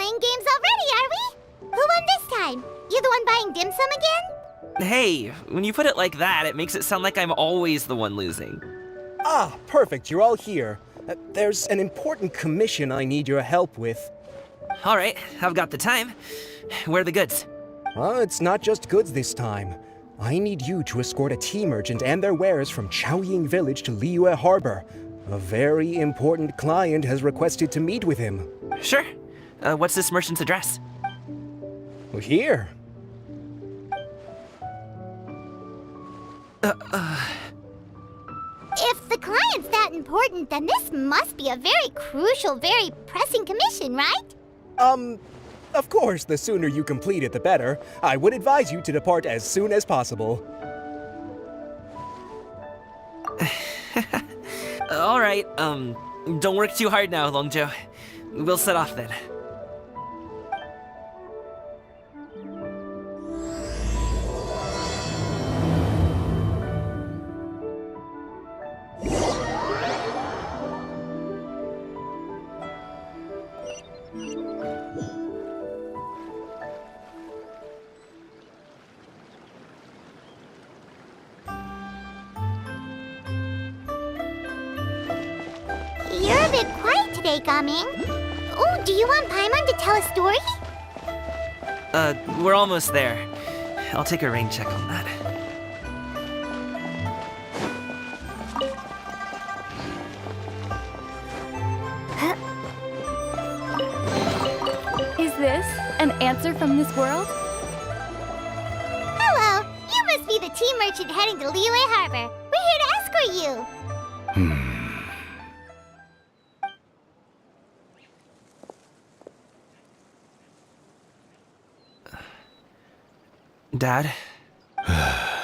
playing games already, are we? Who won this time? You the one buying dim sum again? Hey, when you put it like that, it makes it sound like I'm always the one losing. Ah, perfect, you're all here. There's an important commission I need your help with. Alright, I've got the time. Where are the goods? It's not just goods this time. I need you to escort a tea merchant and their wares from Chaoying Village to Liyue Harbor. A very important client has requested to meet with him. Sure. What's this merchant's address? Here. If the client's that important, then this must be a very crucial, very pressing commission, right? Of course, the sooner you complete it, the better. I would advise you to depart as soon as possible. Alright, don't work too hard now, Longzhou. We'll set off then. You're a bit quiet today, Gaming. Oh, do you want Paimon to tell a story? We're almost there. I'll take a rain check on that. Is this an answer from this world? Hello, you must be the tea merchant heading to Liyue Harbor. We're here to escort you. Dad? Oh,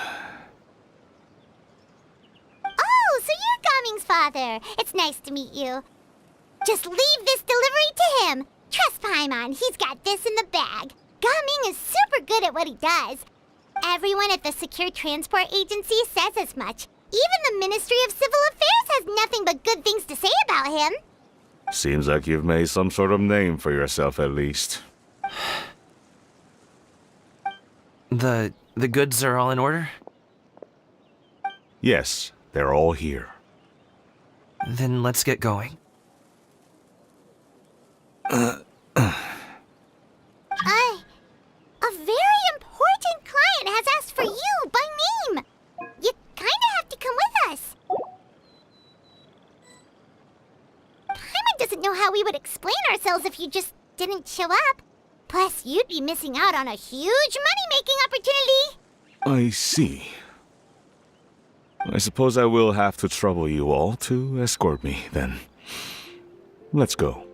so you're Gaming's father. It's nice to meet you. Just leave this delivery to him. Trust Paimon, he's got this in the bag. Gaming is super good at what he does. Everyone at the Secure Transport Agency says as much. Even the Ministry of Civil Affairs has nothing but good things to say about him. Seems like you've made some sort of name for yourself at least. The goods are all in order? Yes, they're all here. Then let's get going. A very important client has asked for you by name. You kinda have to come with us. Paimon doesn't know how we would explain ourselves if you just didn't show up. Plus, you'd be missing out on a huge money-making opportunity. I see. I suppose I will have to trouble you all to escort me, then. Let's go.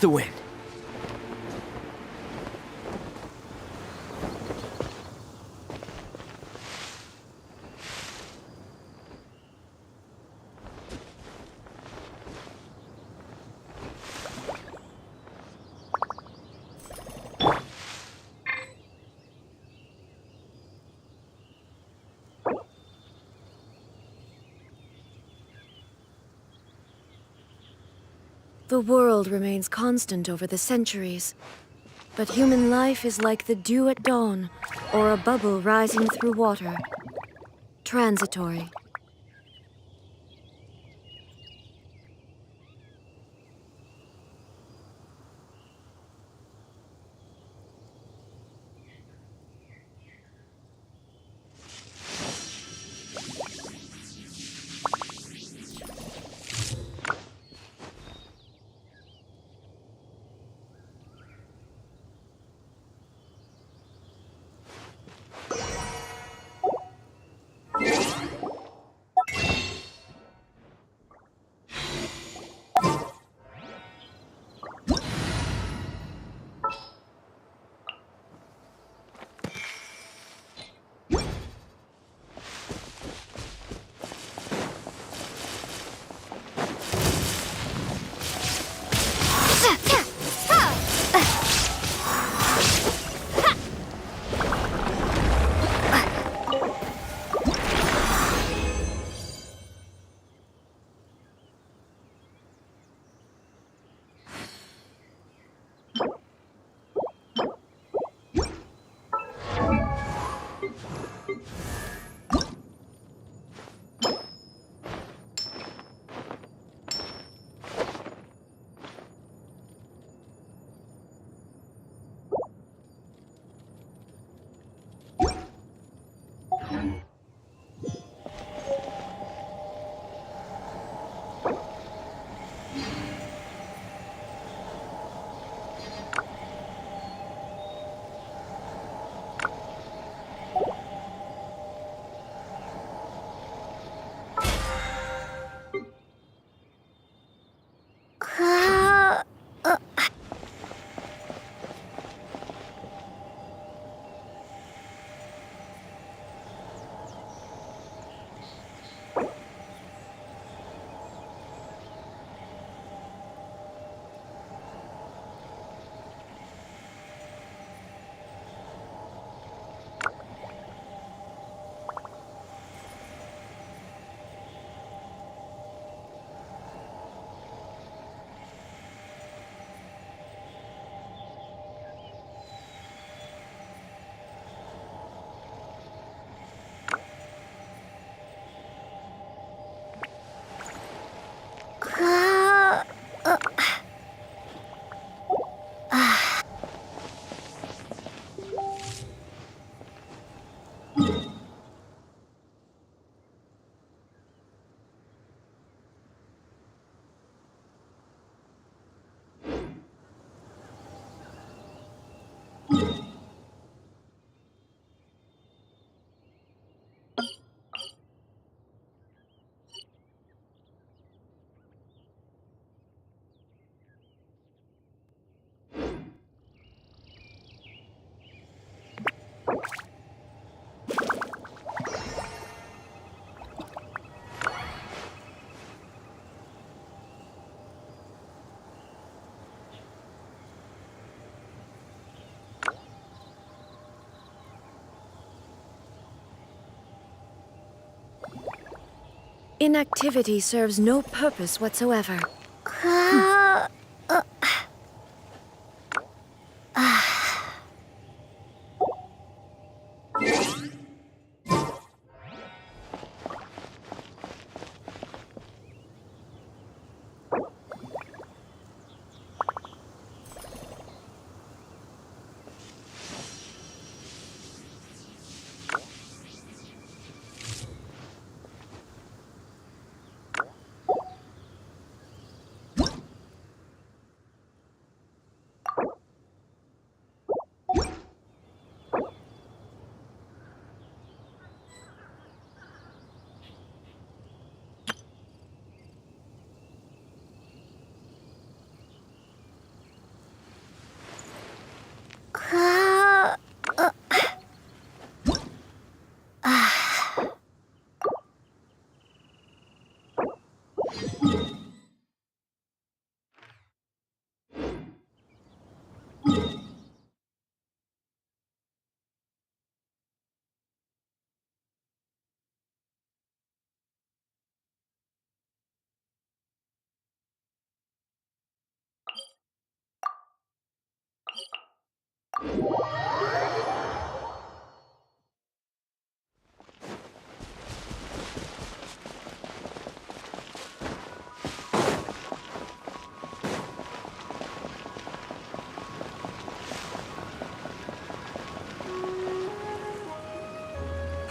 Catch the wind. The world remains constant over the centuries, but human life is like the dew at dawn, or a bubble rising through water. Transitory. Inactivity serves no purpose whatsoever.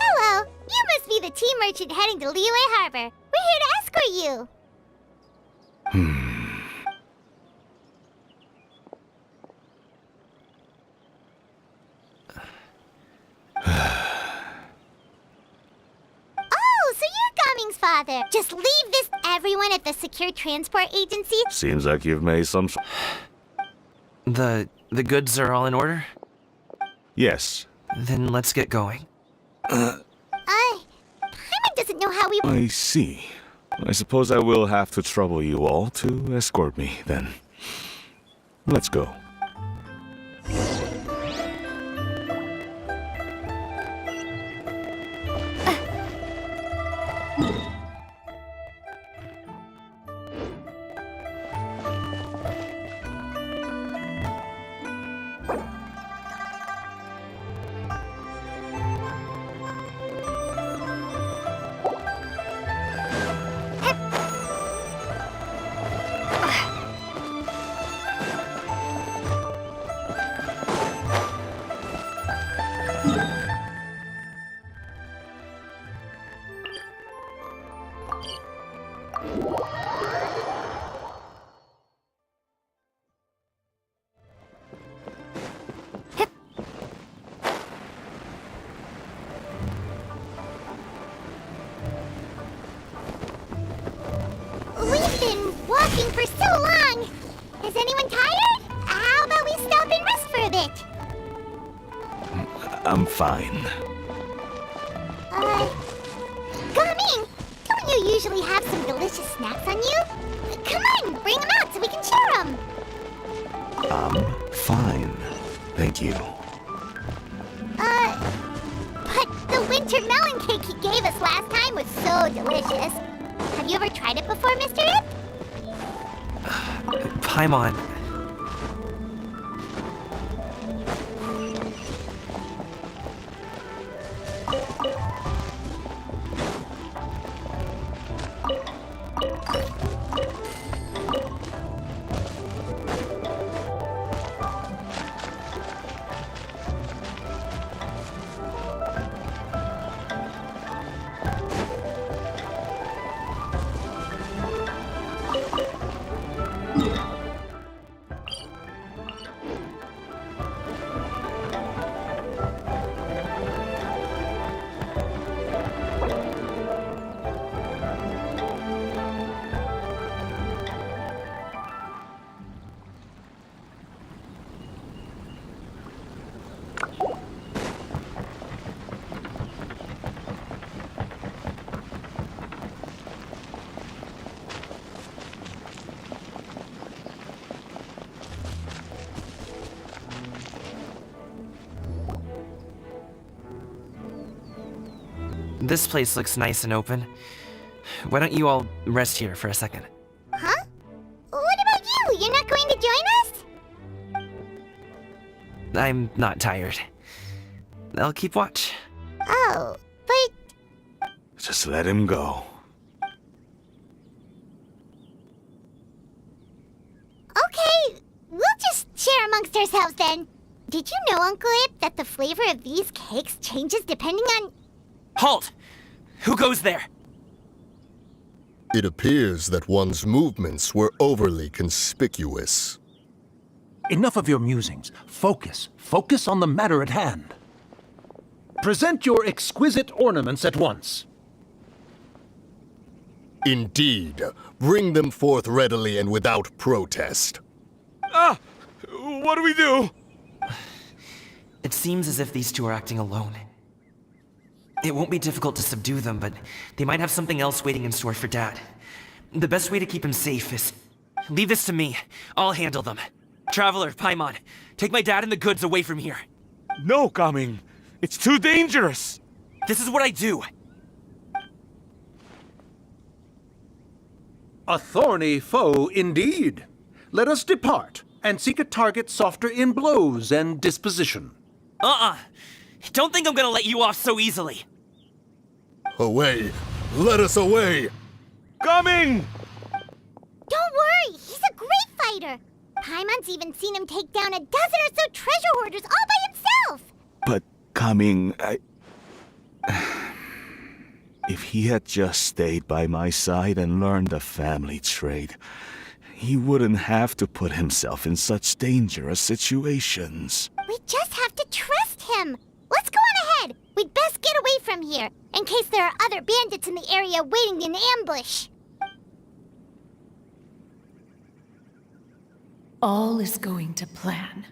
Hello, you must be the tea merchant heading to Liyue Harbor. We're here to escort you. Oh, so you're Gaming's father. Just leave this to everyone at the Secure Transport Agency. Seems like you've made some. The goods are all in order? Yes. Then let's get going. Paimon doesn't know how we... I see. I suppose I will have to trouble you all to escort me, then. Let's go. We've been walking for so long. Is anyone tired? How about we stop and rest for a bit? I'm fine. Gaming, don't you usually have some delicious snacks on you? Come on, bring them out so we can share them. I'm fine. Thank you. But the winter melon cake he gave us last time was so delicious. Have you ever tried it before, Mr. Ip? Paimon. This place looks nice and open. Why don't you all rest here for a second? Huh? What about you? You're not going to join us? I'm not tired. I'll keep watch. Oh, but... Just let him go. Okay, we'll just share amongst ourselves then. Did you know, Uncle Ip, that the flavor of these cakes changes depending on... Halt! Who goes there? It appears that one's movements were overly conspicuous. Enough of your musings. Focus. Focus on the matter at hand. Present your exquisite ornaments at once. Indeed, bring them forth readily and without protest. What do we do? It seems as if these two are acting alone. It won't be difficult to subdue them, but they might have something else waiting in store for Dad. The best way to keep him safe is... leave this to me. I'll handle them. Traveler, Paimon, take my dad and the goods away from here. No, Gaming. It's too dangerous. This is what I do. A thorny foe indeed. Let us depart. and seek a target softer in blows and disposition. Don't think I'm gonna let you off so easily. Away! Let us away! Coming! Don't worry, he's a great fighter. Paimon's even seen him take down a dozen or so treasure hoarders all by himself. But coming, If he had just stayed by my side and learned the family trade, he wouldn't have to put himself in such dangerous situations. We just have to trust him. Let's go on ahead. We'd best get away from here, in case there are other bandits in the area waiting in ambush. All is going to plan.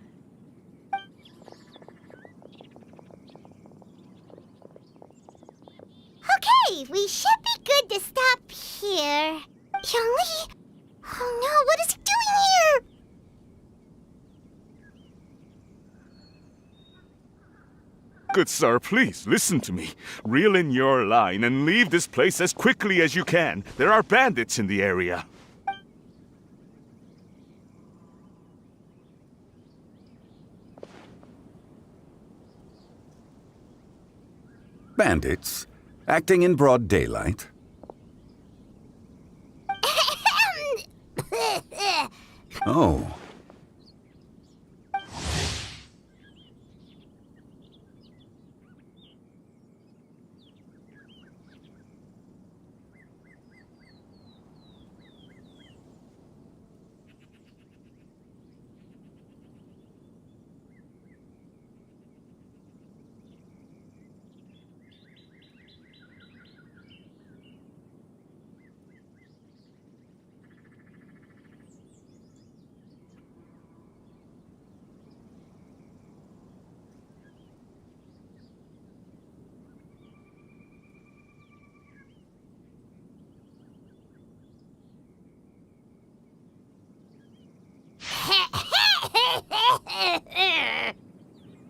Okay, we should be good to stop here. Yangli? Oh no, what is he doing here? Good sir, please listen to me. Reel in your line and leave this place as quickly as you can. There are bandits in the area. Bandits? Acting in broad daylight? Oh.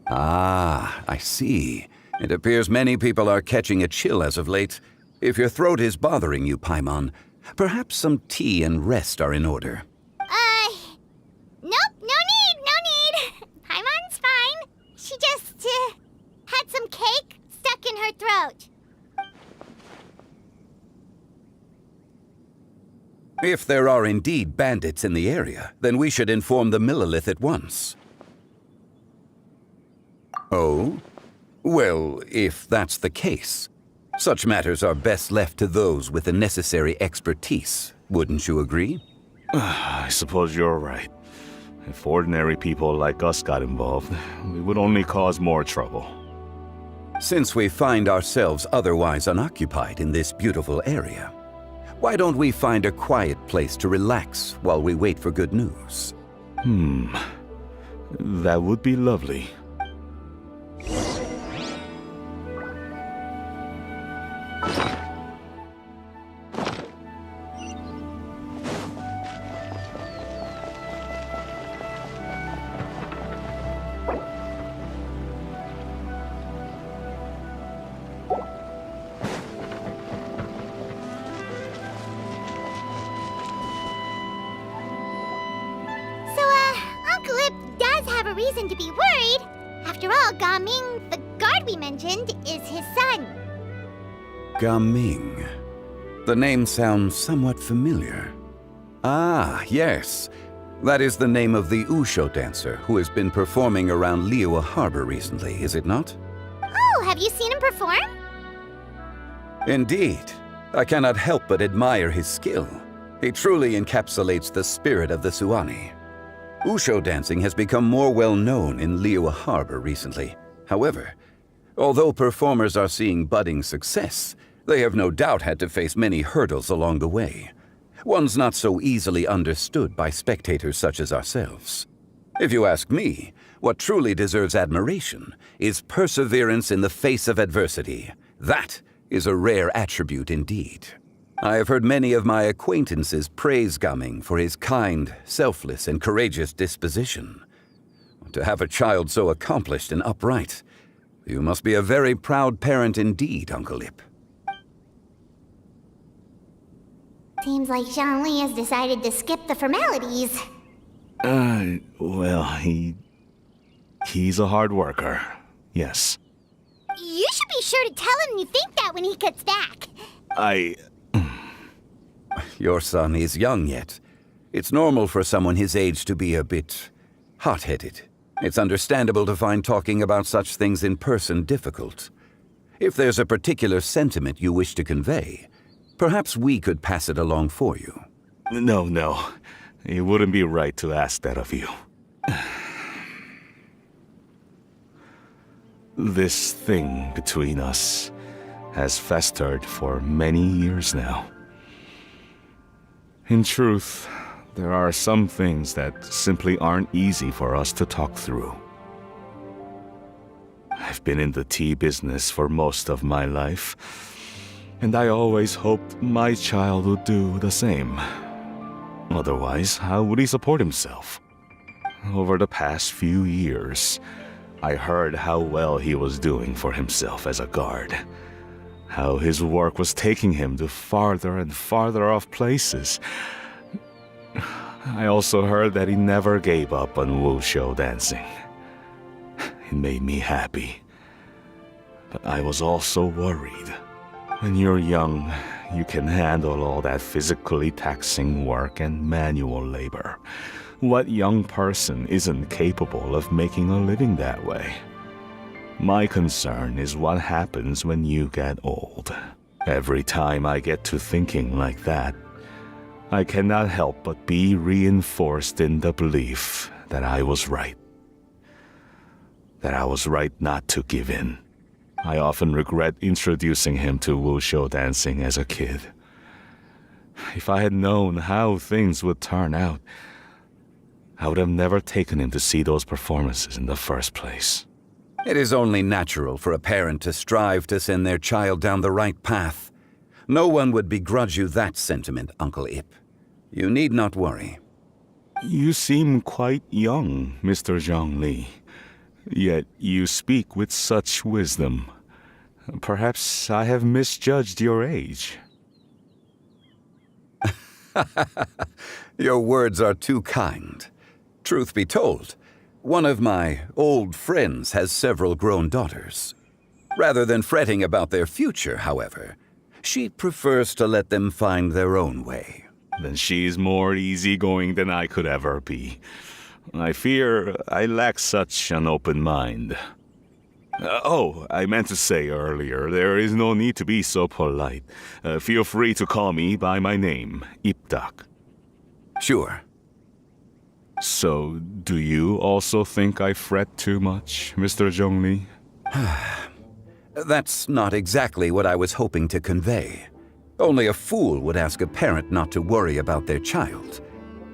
Ah, I see. It appears many people are catching a chill as of late. If your throat is bothering you, Paimon, perhaps some tea and rest are in order. Nope, no need. Paimon's fine. She just, had some cake stuck in her throat. If there are indeed bandits in the area, then we should inform the Millelith at once. Oh? Well, if that's the case, such matters are best left to those with the necessary expertise, wouldn't you agree? I suppose you're right. If ordinary people like us got involved, we would only cause more trouble. Since we find ourselves otherwise unoccupied in this beautiful area, why don't we find a quiet place to relax while we wait for good news? That would be lovely. Reason to be worried. After all, Gaming, the guard we mentioned, is his son. Gaming. The name sounds somewhat familiar. Ah, yes. That is the name of the Usho dancer who has been performing around Liyue Harbor recently, is it not? Oh, have you seen him perform? Indeed. I cannot help but admire his skill. He truly encapsulates the spirit of the Suani. Usho dancing has become more well-known in Liyue Harbor recently. However, although performers are seeing budding success, they have no doubt had to face many hurdles along the way. One's not so easily understood by spectators such as ourselves. If you ask me, what truly deserves admiration is perseverance in the face of adversity. That is a rare attribute indeed. I have heard many of my acquaintances praise Gaming for his kind, selfless, and courageous disposition. To have a child so accomplished and upright, you must be a very proud parent indeed, Uncle Ip. Seems like Zhangli has decided to skip the formalities. Well, he's a hard worker. Yes. You should be sure to tell him you think that when he gets back. Your son is young yet. It's normal for someone his age to be a bit hot-headed. It's understandable to find talking about such things in person difficult. If there's a particular sentiment you wish to convey, perhaps we could pass it along for you. No. It wouldn't be right to ask that of you. This thing between us has festered for many years now. In truth, there are some things that simply aren't easy for us to talk through. I've been in the tea business for most of my life, and I always hoped my child would do the same. Otherwise, how would he support himself? Over the past few years, I heard how well he was doing for himself as a guard. How his work was taking him to farther and farther off places. I also heard that he never gave up on wushou dancing. It made me happy. But I was also worried. When you're young, you can handle all that physically taxing work and manual labor. What young person isn't capable of making a living that way? My concern is what happens when you get old. Every time I get to thinking like that, I cannot help but be reinforced in the belief that I was right. That I was right not to give in. I often regret introducing him to wushou dancing as a kid. If I had known how things would turn out, I would have never taken him to see those performances in the first place. It is only natural for a parent to strive to send their child down the right path. No one would begrudge you that sentiment, Uncle Ip. You need not worry. You seem quite young, Mr. Zhongli. Yet you speak with such wisdom. Perhaps I have misjudged your age. Your words are too kind. Truth be told, one of my old friends has several grown daughters. Rather than fretting about their future, however, she prefers to let them find their own way. Then she's more easygoing than I could ever be. I fear I lack such an open mind. I meant to say earlier, there is no need to be so polite. Feel free to call me by my name, Ipdak. Sure. So, do you also think I fret too much, Mr. Zhongli? That's not exactly what I was hoping to convey. Only a fool would ask a parent not to worry about their child.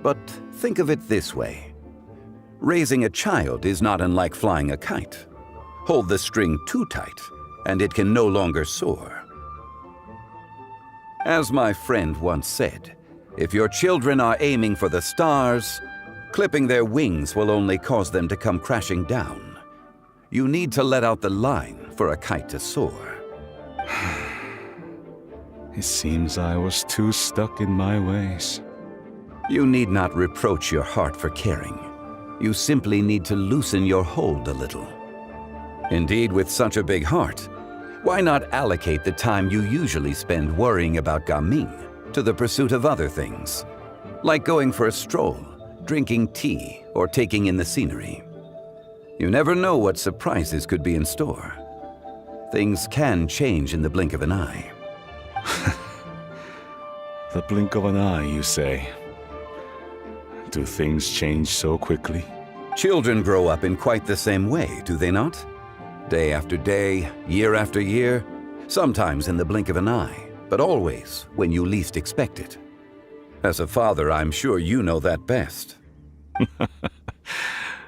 But think of it this way. Raising a child is not unlike flying a kite. Hold the string too tight, and it can no longer soar. As my friend once said, if your children are aiming for the stars, clipping their wings will only cause them to come crashing down. You need to let out the line for a kite to soar. It seems I was too stuck in my ways. You need not reproach your heart for caring. You simply need to loosen your hold a little. Indeed, with such a big heart, why not allocate the time you usually spend worrying about Gaming to the pursuit of other things, like going for a stroll, drinking tea, or taking in the scenery? You never know what surprises could be in store. Things can change in the blink of an eye. The blink of an eye, you say? Do things change so quickly? Children grow up in quite the same way, do they not? Day after day, year after year, sometimes in the blink of an eye, but always when you least expect it. As a father, I'm sure you know that best.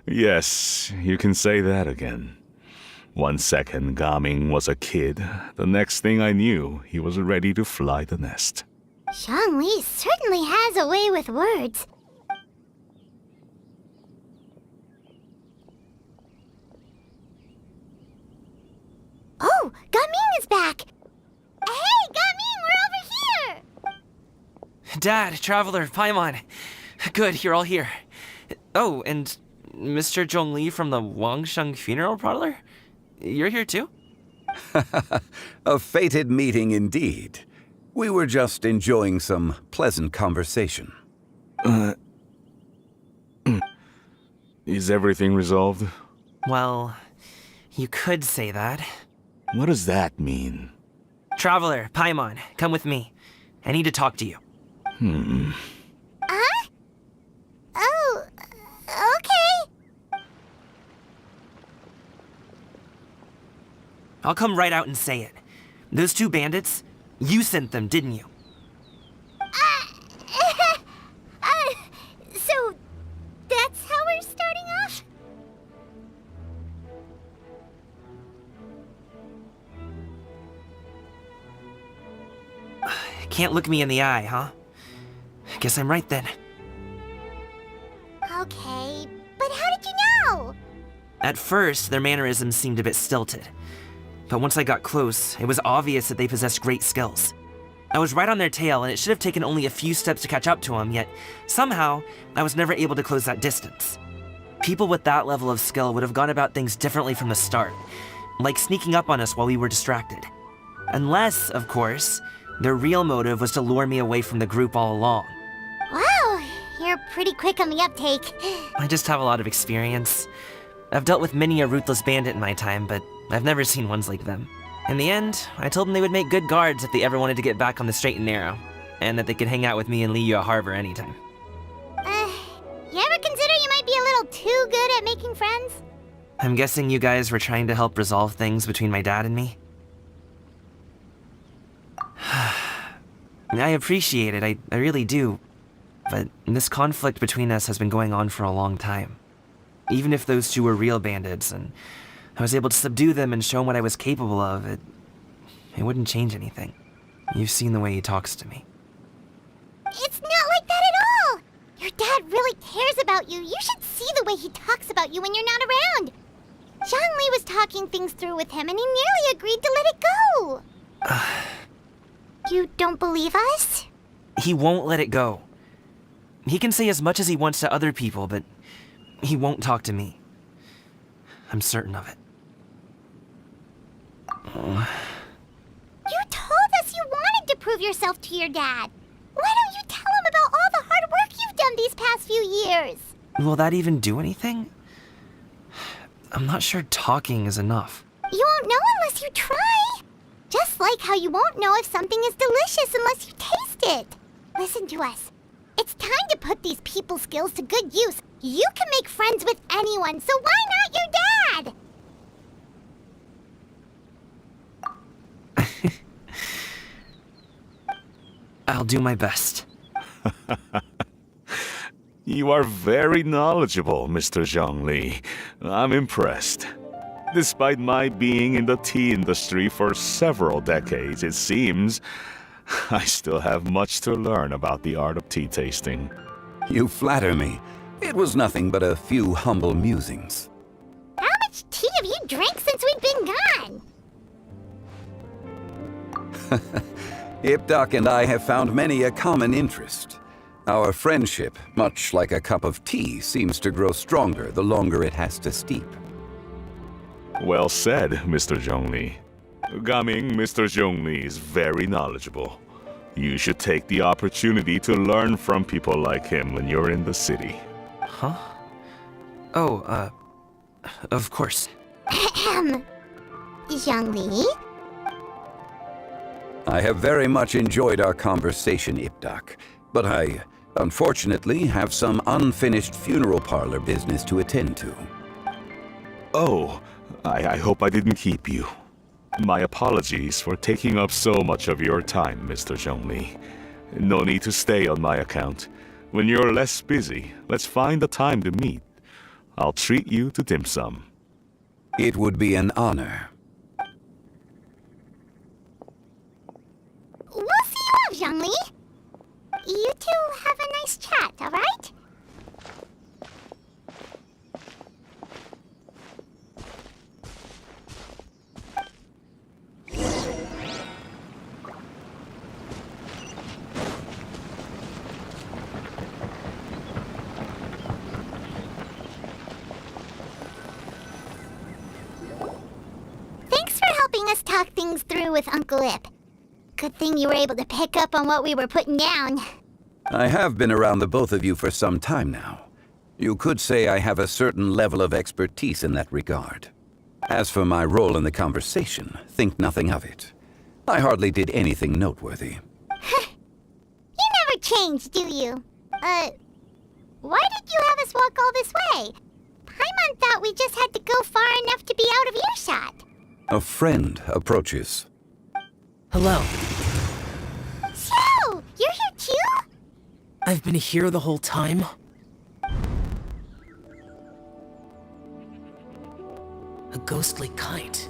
Yes, you can say that again. 1 second Gaming was a kid, the next thing I knew, he was ready to fly the nest. Zhongli certainly has a way with words. Oh, Gaming is back! Hey, Gaming, we're over here! Dad, Traveler, Paimon. Good, you're all here. Oh, and Mr. Zhongli from the Wangsheng Funeral Parlor? You're here too? A fated meeting indeed. We were just enjoying some pleasant conversation. Is everything resolved? Well, you could say that. What does that mean? Traveler, Paimon, come with me. I need to talk to you. Huh? Oh, okay. I'll come right out and say it. Those two bandits, you sent them, didn't you? So that's how we're starting off? Can't look me in the eye, huh? Guess I'm right then. Okay, but how did you know? At first, their mannerisms seemed a bit stilted. But once I got close, it was obvious that they possessed great skills. I was right on their tail, and it should have taken only a few steps to catch up to them, yet somehow, I was never able to close that distance. People with that level of skill would have gone about things differently from the start, like sneaking up on us while we were distracted. Unless, of course, their real motive was to lure me away from the group all along. Wow, you're pretty quick on the uptake. I just have a lot of experience. I've dealt with many a ruthless bandit in my time, but I've never seen ones like them. In the end, I told them they would make good guards if they ever wanted to get back on the straight and narrow, and that they could hang out with me in Liyue Harbor anytime. You ever consider you might be a little too good at making friends? I'm guessing you guys were trying to help resolve things between my dad and me? I appreciate it, I really do. But this conflict between us has been going on for a long time. Even if those two were real bandits, and I was able to subdue them and show them what I was capable of, it wouldn't change anything. You've seen the way he talks to me. It's not like that at all! Your dad really cares about you. You should see the way he talks about you when you're not around. Zhongli was talking things through with him, and he nearly agreed to let it go. You don't believe us? He won't let it go. He can say as much as he wants to other people, but he won't talk to me. I'm certain of it. You told us you wanted to prove yourself to your dad. Why don't you tell him about all the hard work you've done these past few years? Will that even do anything? I'm not sure talking is enough. You won't know unless you try. Just like how you won't know if something is delicious unless you taste it. Listen to us. It's time to put these people skills to good use. You can make friends with anyone, so why not your dad? I'll do my best. You are very knowledgeable, Mr. Zhongli. I'm impressed. Despite my being in the tea industry for several decades, it seems I still have much to learn about the art of tea tasting. You flatter me. It was nothing but a few humble musings. How much tea have you drank since we've been gone? Ipdak and I have found many a common interest. Our friendship, much like a cup of tea, seems to grow stronger the longer it has to steep. Well said, Mr. Zhongli. Gaming, Mr. Zhongli is very knowledgeable. You should take the opportunity to learn from people like him when you're in the city. Huh? Oh, of course. Zhongli? I have very much enjoyed our conversation, Ipdak, but I, unfortunately, have some unfinished funeral parlor business to attend to. Oh, I hope I didn't keep you. My apologies for taking up so much of your time, Mr. Zhongli. No need to stay on my account. When you're less busy, let's find a time to meet. I'll treat you to dim sum. It would be an honor. We'll see you off, Zhongli. You two have a nice chat, all right? must talk things through with Uncle Ip. Good thing you were able to pick up on what we were putting down. I have been around the both of you for some time now. You could say I have a certain level of expertise in that regard. As for my role in the conversation, think nothing of it. I hardly did anything noteworthy. You never change, do you? Why did you have us walk all this way? Paimon thought we just had to go far enough to be out of earshot. A friend approaches. Hello. So, you're here too? I've been here the whole time. A ghostly kite.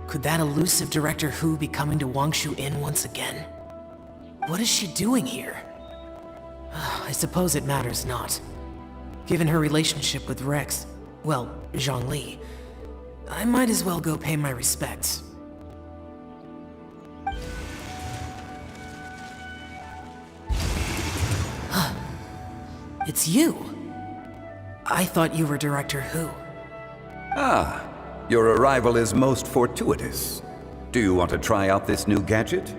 Could that elusive Director Hu be coming to Wangshu Inn once again? What is she doing here? I suppose it matters not. Given her relationship with Rex, well, Zhongli, I might as well go pay my respects. It's you! I thought you were Director Hu. Ah, your arrival is most fortuitous. Do you want to try out this new gadget?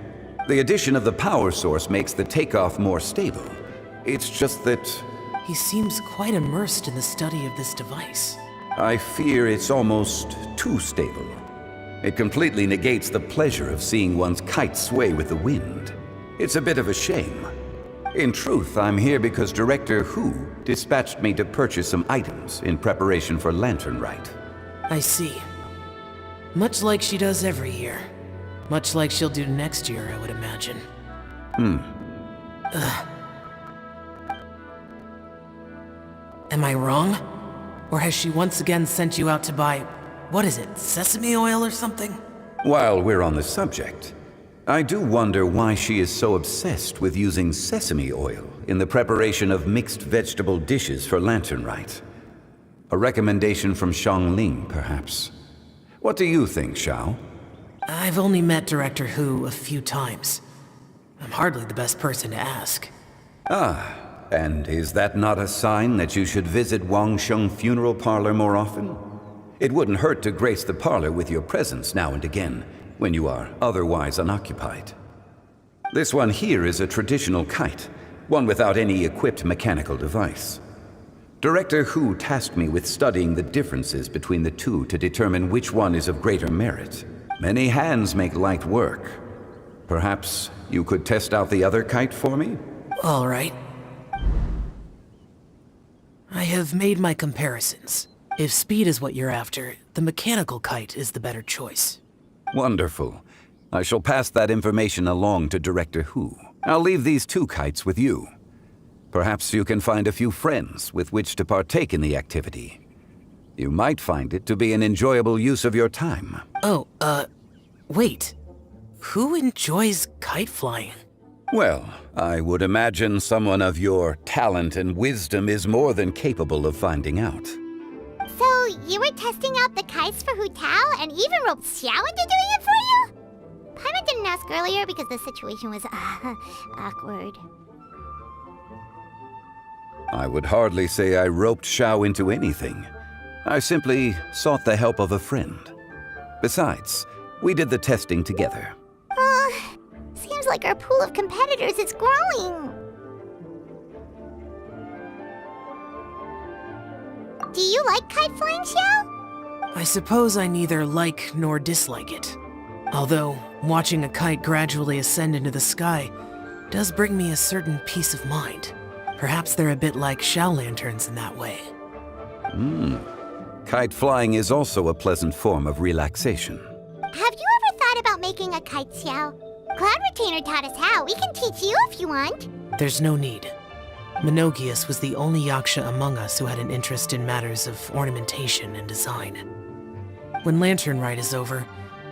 The addition of the power source makes the takeoff more stable. It's just that... He seems quite immersed in the study of this device. I fear it's almost too stable. It completely negates the pleasure of seeing one's kite sway with the wind. It's a bit of a shame. In truth, I'm here because Director Hu dispatched me to purchase some items in preparation for Lantern Rite. I see. Much like she does every year. Much like she'll do next year, I would imagine. Am I wrong? Or has she once again sent you out to buy, what is it, sesame oil or something? While we're on the subject, I do wonder why she is so obsessed with using sesame oil in the preparation of mixed vegetable dishes for Lantern Rite. A recommendation from Xiangling, perhaps. What do you think, Xiao? I've only met Director Hu a few times. I'm hardly the best person to ask. Ah, and is that not a sign that you should visit Wangsheng Funeral Parlor more often? It wouldn't hurt to grace the parlor with your presence now and again, when you are otherwise unoccupied. This one here is a traditional kite, one without any equipped mechanical device. Director Hu tasked me with studying the differences between the two to determine which one is of greater merit. Many hands make light work. Perhaps you could test out the other kite for me? All right. I have made my comparisons. If speed is what you're after, the mechanical kite is the better choice. Wonderful. I shall pass that information along to Director Hu. I'll leave these two kites with you. Perhaps you can find a few friends with which to partake in the activity. You might find it to be an enjoyable use of your time. Oh, wait. Who enjoys kite flying? Well, I would imagine someone of your talent and wisdom is more than capable of finding out. So, you were testing out the kites for Hu Tao and even roped Xiao into doing it for you? Paimon didn't ask earlier because the situation was, awkward. I would hardly say I roped Xiao into anything. I simply sought the help of a friend. Besides, we did the testing together. Seems like our pool of competitors is growing. Do you like kite flying, Xiao? I suppose I neither like nor dislike it. Although, watching a kite gradually ascend into the sky does bring me a certain peace of mind. Perhaps they're a bit like Xiao lanterns in that way. Kite flying is also a pleasant form of relaxation. Have you ever thought about making a kite, Xiao? Cloud Retainer taught us how. We can teach you if you want. There's no need. Menogius was the only Yaksha among us who had an interest in matters of ornamentation and design. When Lantern Rite is over,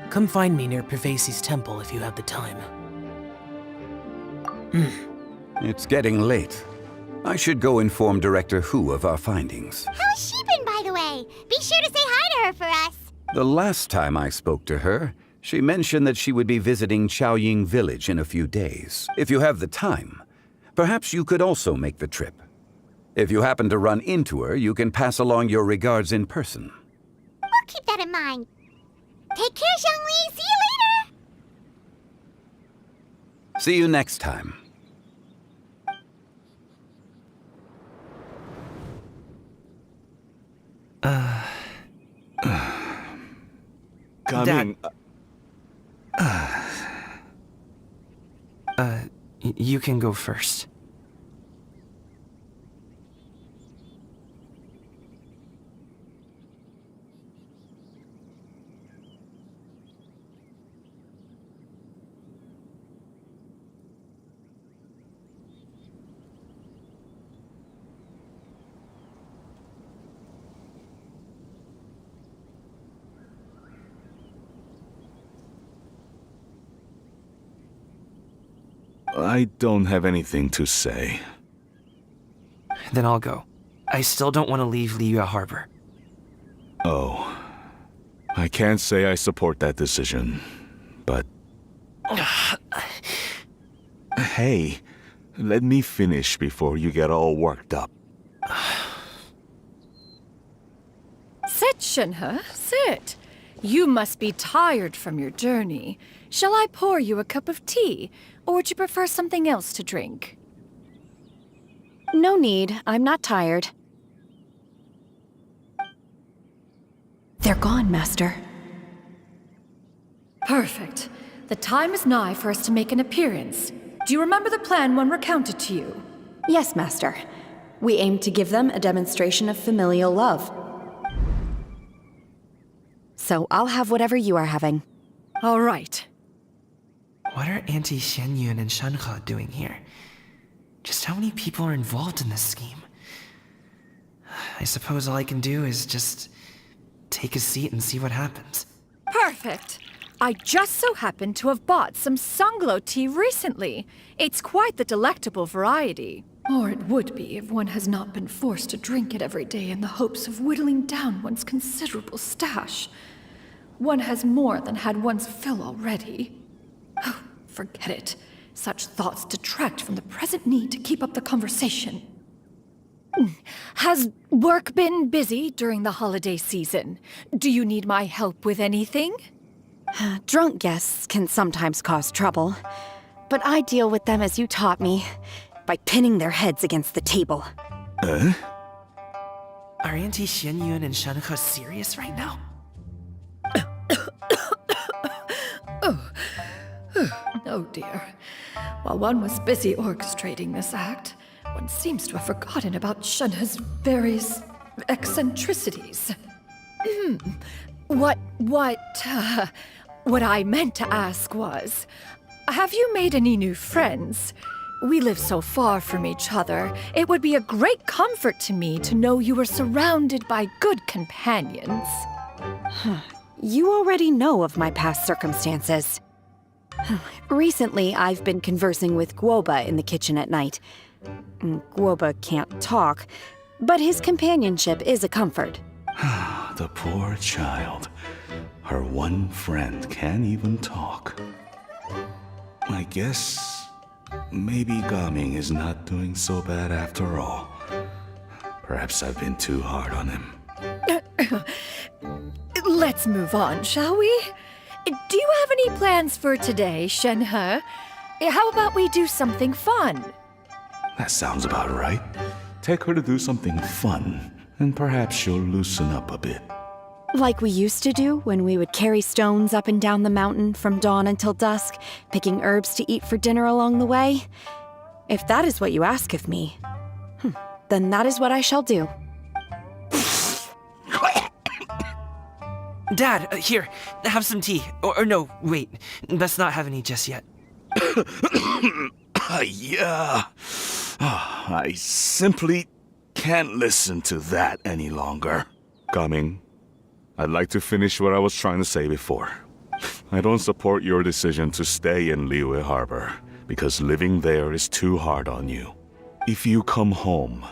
come find me near Pervasi's temple if you have the time. It's getting late. I should go inform Director Hu of our findings. How's she been, by the way? Be sure to say hi to her for us. The last time I spoke to her, she mentioned that she would be visiting Chaoying Village in a few days. If you have the time, perhaps you could also make the trip. If you happen to run into her, you can pass along your regards in person. We'll keep that in mind. Take care, Zhongli. See you later. See you next time. Coming. You can go first. I don't have anything to say. Then I'll go. I still don't want to leave Liyue Harbor. Oh. I can't say I support that decision, but... Hey, let me finish before you get all worked up. Sit, Shenhe, sit. You must be tired from your journey. Shall I pour you a cup of tea, or would you prefer something else to drink? No need. I'm not tired. They're gone, Master. Perfect. The time is nigh for us to make an appearance. Do you remember the plan one recounted to you? Yes, Master. We aim to give them a demonstration of familial love. So I'll have whatever you are having. All right. What are Auntie Xianyun and Shenhe doing here? Just how many people are involved in this scheme? I suppose all I can do is just take a seat and see what happens. Perfect. I just so happen to have bought some Sunglow tea recently. It's quite the delectable variety. Or it would be if one has not been forced to drink it every day in the hopes of whittling down one's considerable stash. One has more than had one's fill already. Oh, forget it. Such thoughts detract from the present need to keep up the conversation. Has work been busy during the holiday season? Do you need my help with anything? Drunk guests can sometimes cause trouble, but I deal with them as you taught me, by pinning their heads against the table. Are Auntie Xianyun and Shenhe serious right now? Oh dear. While one was busy orchestrating this act, one seems to have forgotten about Shenhe's various eccentricities. What I meant to ask was, have you made any new friends? We live so far from each other, it would be a great comfort to me to know you were surrounded by good companions. You already know of my past circumstances. Recently, I've been conversing with Guoba in the kitchen at night. Guoba can't talk, but his companionship is a comfort. The poor child. Her one friend can't even talk. I guess maybe Gaming is not doing so bad after all. Perhaps I've been too hard on him. Let's move on, shall we? Do you have any plans for today, Shenhe? How about we do something fun? That sounds about right. Take her to do something fun, and perhaps she'll loosen up a bit. Like we used to do when we would carry stones up and down the mountain from dawn until dusk, picking herbs to eat for dinner along the way. If that is what you ask of me, then that is what I shall do. Dad, here, have some tea. Or no, wait, let's not have any just yet. Yeah. I simply can't listen to that any longer. Coming. I'd like to finish what I was trying to say before. I don't support your decision to stay in Liyue Harbor, because living there is too hard on you. If you come home,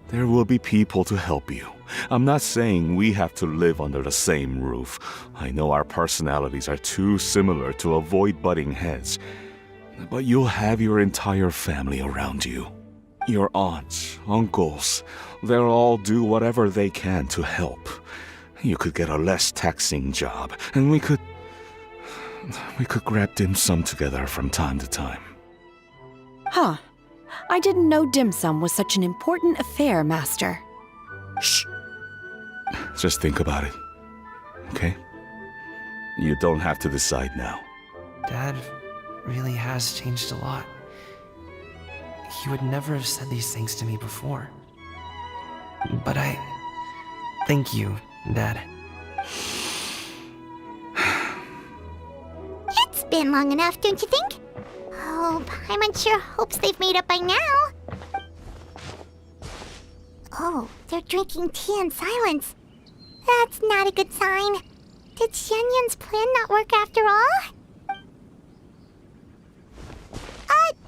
there will be people to help you. I'm not saying we have to live under the same roof. I know our personalities are too similar to avoid butting heads. But you'll have your entire family around you. Your aunts, uncles, they'll all do whatever they can to help. You could get a less taxing job, and we could grab dim sum together from time to time. Huh. I didn't know dim sum was such an important affair, Master. Shh. Just think about it, okay? You don't have to decide now. Dad really has changed a lot. He would never have said these things to me before. But thank you, Dad. It's been long enough, don't you think? Oh, Paimon sure hopes they've made up by now. Oh, they're drinking tea in silence. That's not a good sign. Did Xianyun's plan not work after all?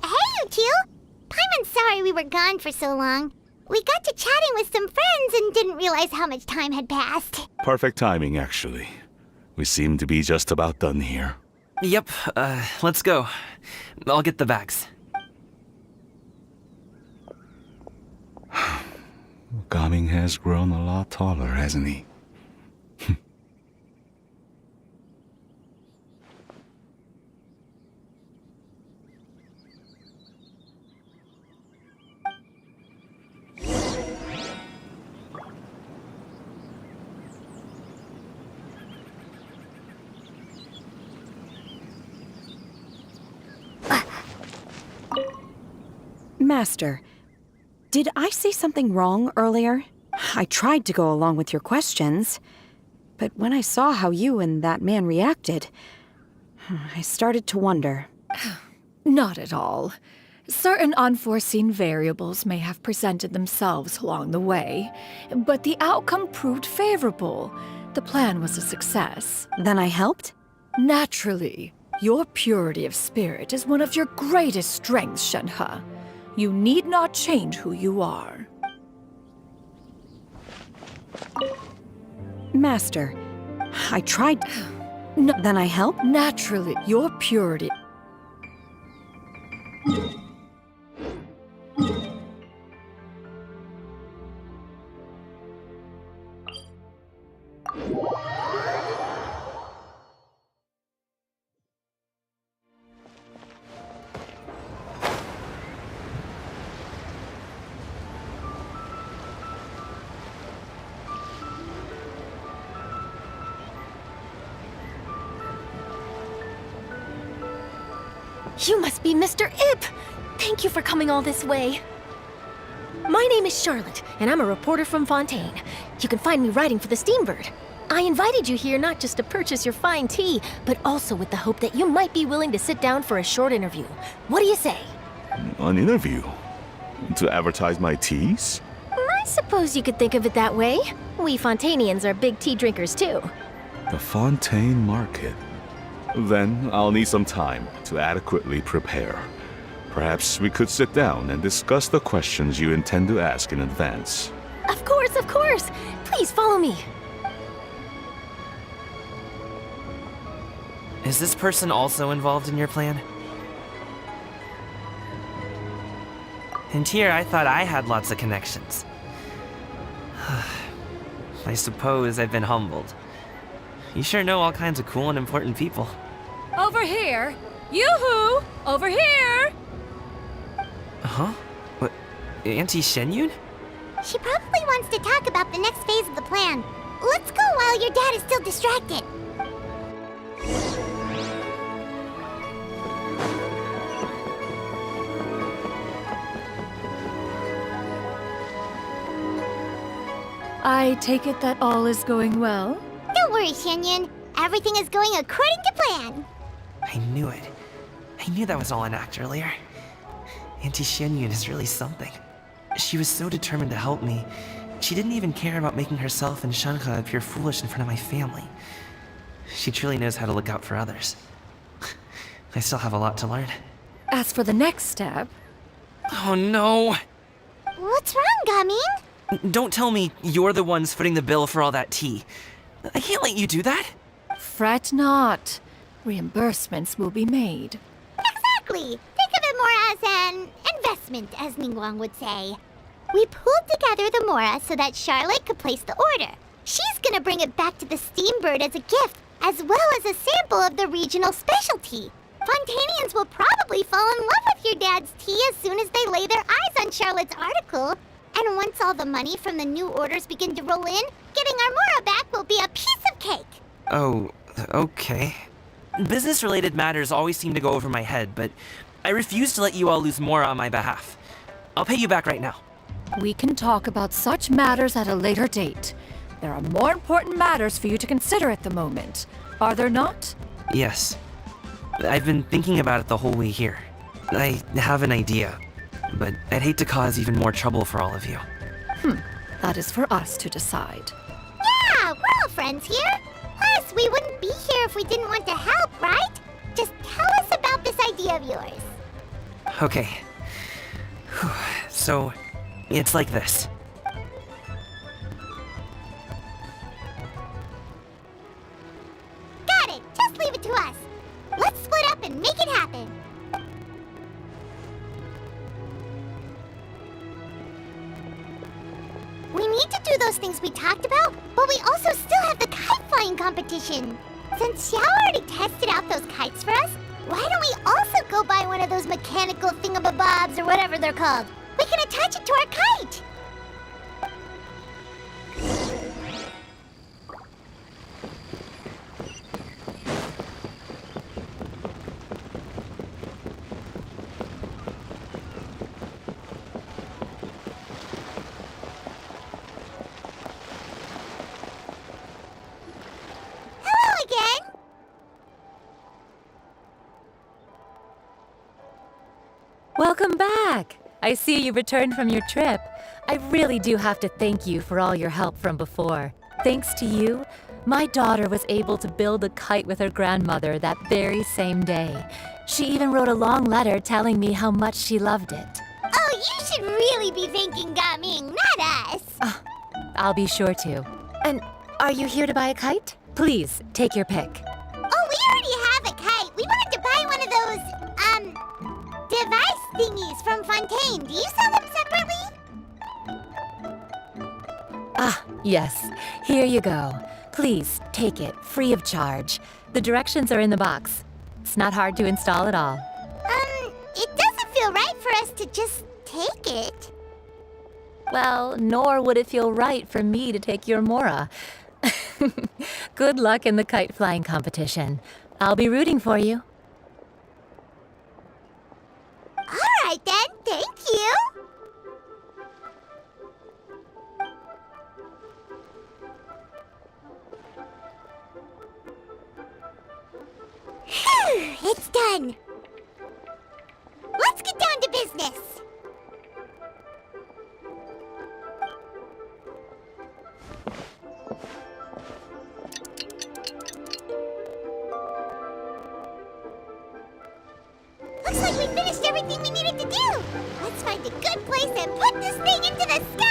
Hey, you two! Paimon's sorry we were gone for so long. We got to chatting with some friends and didn't realize how much time had passed. Perfect timing, actually. We seem to be just about done here. Yep, let's go. I'll get the bags. Gaming has grown a lot taller, hasn't he? Master, did I say something wrong earlier? I tried to go along with your questions, but when I saw how you and that man reacted, I started to wonder. Not at all. Certain unforeseen variables may have presented themselves along the way, but the outcome proved favorable. The plan was a success. Then I helped? Naturally. Your purity of spirit is one of your greatest strengths, Shenhe. You need not change who you are. Master, I tried. No, then I helped? Naturally, your purity. You must be Mr. Ip! Thank you for coming all this way. My name is Charlotte, and I'm a reporter from Fontaine. You can find me writing for the Steambird. I invited you here not just to purchase your fine tea, but also with the hope that you might be willing to sit down for a short interview. What do you say? An interview? To advertise my teas? I suppose you could think of it that way. We Fontainians are big tea drinkers too. The Fontaine Market. Then I'll need some time to adequately prepare. Perhaps we could sit down and discuss the questions you intend to ask in advance. Of course, of course! Please follow me. Is this person also involved in your plan? And here I thought I had lots of connections. I suppose I've been humbled. You sure know all kinds of cool and important people. Over here! Yoo-hoo! Over here! Huh? What? Auntie Shenyun? She probably wants to talk about the next phase of the plan. Let's go while your dad is still distracted. I take it that all is going well? Don't worry, Xianyun. Everything is going according to plan. I knew it. I knew that was all an act earlier. Auntie Shenyun is really something. She was so determined to help me. She didn't even care about making herself and Shenhe appear foolish in front of my family. She truly knows how to look out for others. I still have a lot to learn. As for the next step... Oh no! What's wrong, Gaming? Don't tell me you're the ones footing the bill for all that tea. I can't let you do that. Fret not. Reimbursements will be made. Exactly. Think of it more as an investment, as Ningguang would say. We pooled together the Mora so that Charlotte could place the order. She's gonna bring it back to the Steambird as a gift, as well as a sample of the regional specialty. Fontanians will probably fall in love with your dad's tea as soon as they lay their eyes on Charlotte's article. And once all the money from the new orders begin to roll in, getting our Mora back will be a piece of cake. Oh, okay. Business-related matters always seem to go over my head, but I refuse to let you all lose more on my behalf. I'll pay you back right now. We can talk about such matters at a later date. There are more important matters for you to consider at the moment, are there not? Yes. I've been thinking about it the whole way here. I have an idea, but I'd hate to cause even more trouble for all of you. That is for us to decide. Yeah, we're all friends here. Plus, we wouldn't be here if we didn't want to help, right? Just tell us about this idea of yours. Okay. So, it's like this. Got it. Just leave it to us. Let's split up and make it happen. We need to do those things we talked about, but we also still have the kite flying competition. Since Xiao already tested out those kites for us, why don't we also go buy one of those mechanical thingamabobs or whatever they're called? We can attach it to our kite. Hello again. Welcome back! I see you returned from your trip. I really do have to thank you for all your help from before. Thanks to you, my daughter was able to build a kite with her grandmother that very same day. She even wrote a long letter telling me how much she loved it. Oh, you should really be thanking Gaming, not us. I'll be sure to. And are you here to buy a kite? Please, take your pick. Oh, we already have a kite. We wanted to buy one of those, device thingies from Fontaine. Do you sell them separately? Ah, yes. Here you go. Please, take it, free of charge. The directions are in the box. It's not hard to install at all. It doesn't feel right for us to just take it. Well, nor would it feel right for me to take your Mora. Good luck in the kite flying competition. I'll be rooting for you. All right then, thank you. Phew, it's done. Let's get down to business. Looks like we finished everything we needed to do. Let's find a good place and put this thing into the sky.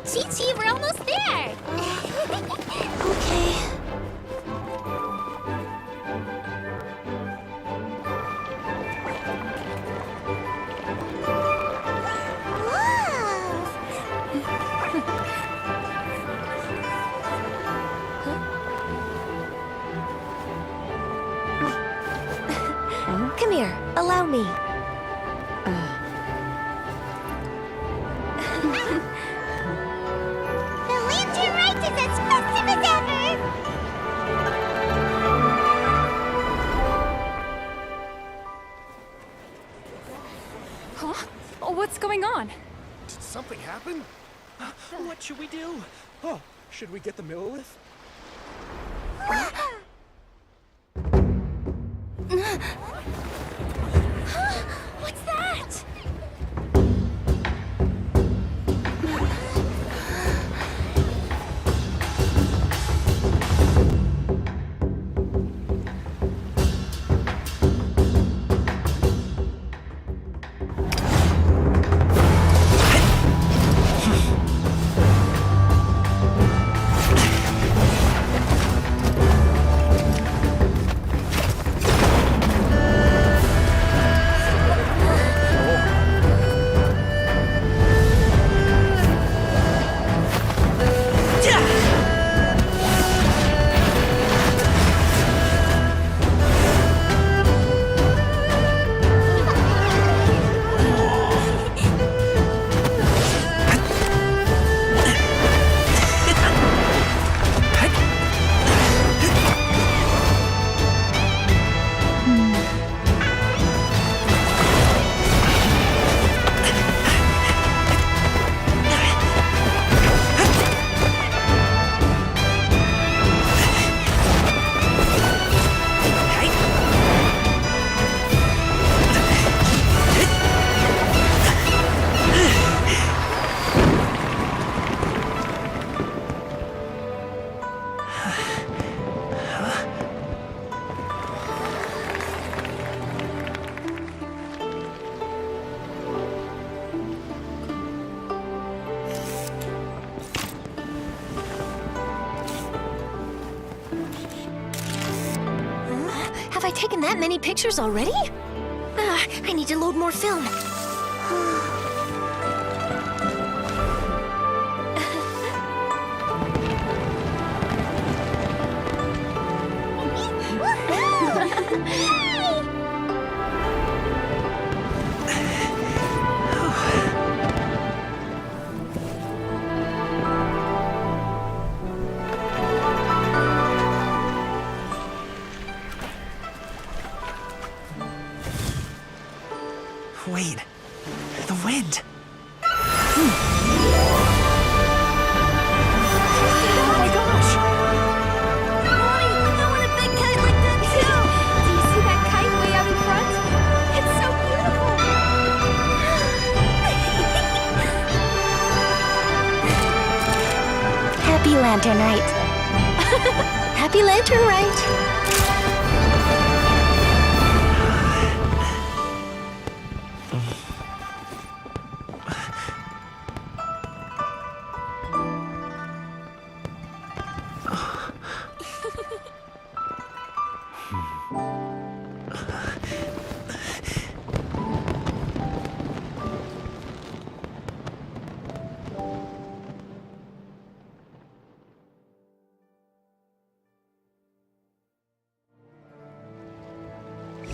Chi-Chi, we're almost there. Okay. Come here, allow me. The lantern rite is as festive as ever! Huh? Oh, what's going on? Did something happen? What should we do? Oh, should we get the Millilith? What's that? taken that many pictures already? I need to load more film. Wait, the wind. Oh my gosh! Mommy, I want a big kite like that too! Do you see that kite way out in front? It's so beautiful! Happy Lantern Rite. Happy Lantern Rite!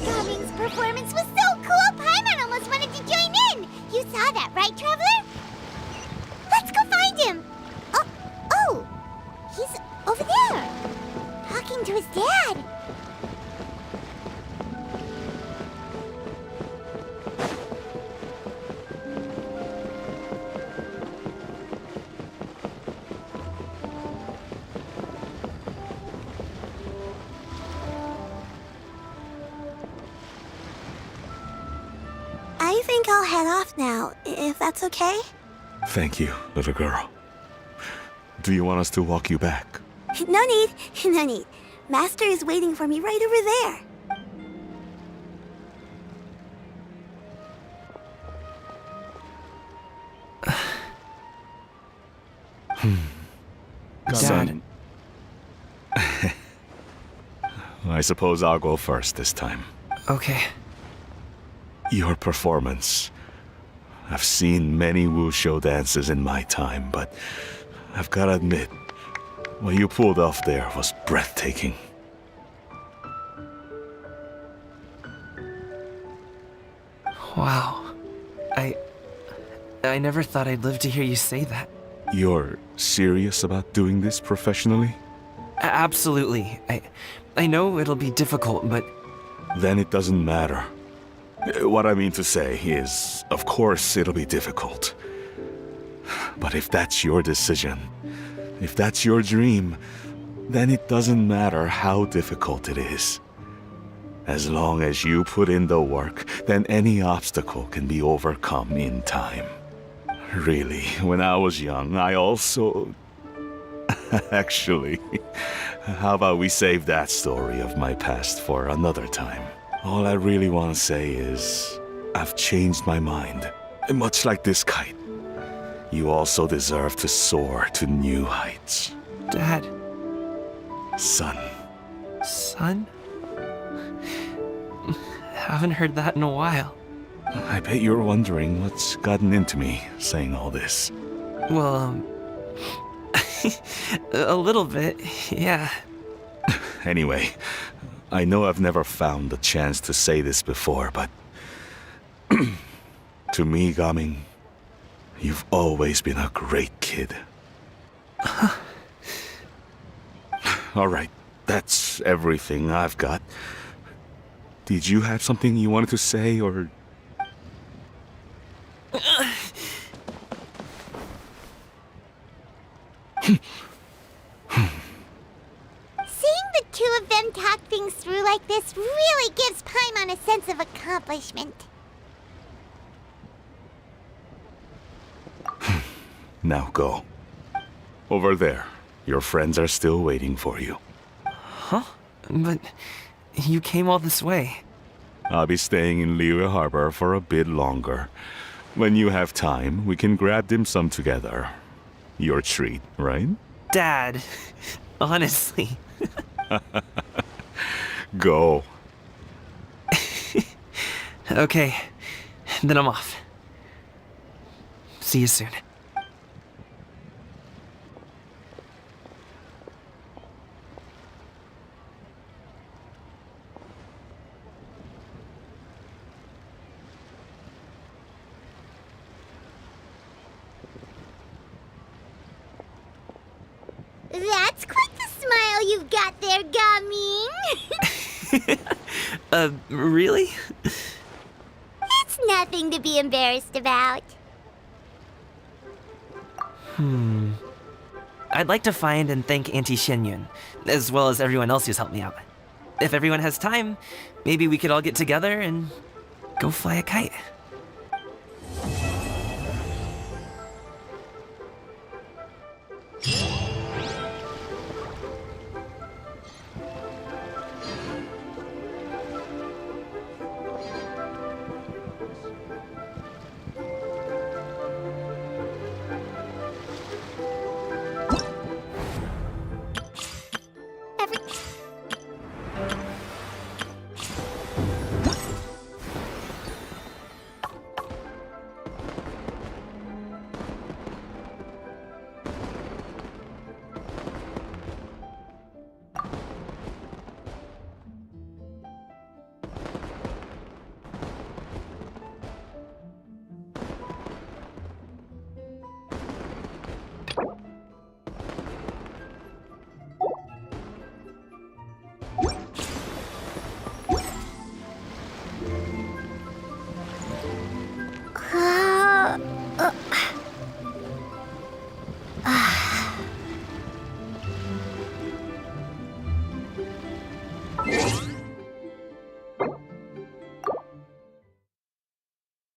Cummings' performance was so cool, Paimon almost wanted to join in. You saw that, right, Traveler? Let's go find him. Oh, he's over there, talking to his dad. I think I'll head off now, if that's okay. Thank you, little girl. Do you want us to walk you back? No need, no need. Master is waiting for me right over there. Dad. I suppose I'll go first this time. Okay. Your performance. I've seen many wuxia dances in my time, but I've gotta admit, what you pulled off there was breathtaking. Wow. I never thought I'd live to hear you say that. You're serious about doing this professionally? Absolutely. I know it'll be difficult, but... Then it doesn't matter. What I mean to say is, of course it'll be difficult. But if that's your decision, if that's your dream, then it doesn't matter how difficult it is. As long as you put in the work, then any obstacle can be overcome in time. Really, when I was young, I also... Actually, how about we save that story of my past for another time? All I really want to say is, I've changed my mind. Much like this kite, you also deserve to soar to new heights. Dad. Son. Son? Haven't heard that in a while. I bet you're wondering what's gotten into me saying all this. Well, a little bit, yeah. Anyway, I know I've never found the chance to say this before, but... to me, Gaming, you've always been a great kid. Alright, that's everything I've got. Did you have something you wanted to say, or... Seeing the two of them talk things through like this really gives Paimon a sense of accomplishment. Now go. Over there. Your friends are still waiting for you. Huh? But you came all this way. I'll be staying in Liyue Harbor for a bit longer. When you have time, we can grab dim sum together. Your treat, right? Dad, honestly. Go. Okay, then I'm off. See you soon. That's quite the smile you've got there, Gumming. Really? It's nothing to be embarrassed about. I'd like to find and thank Auntie Xinyun, as well as everyone else who's helped me out. If everyone has time, maybe we could all get together and go fly a kite.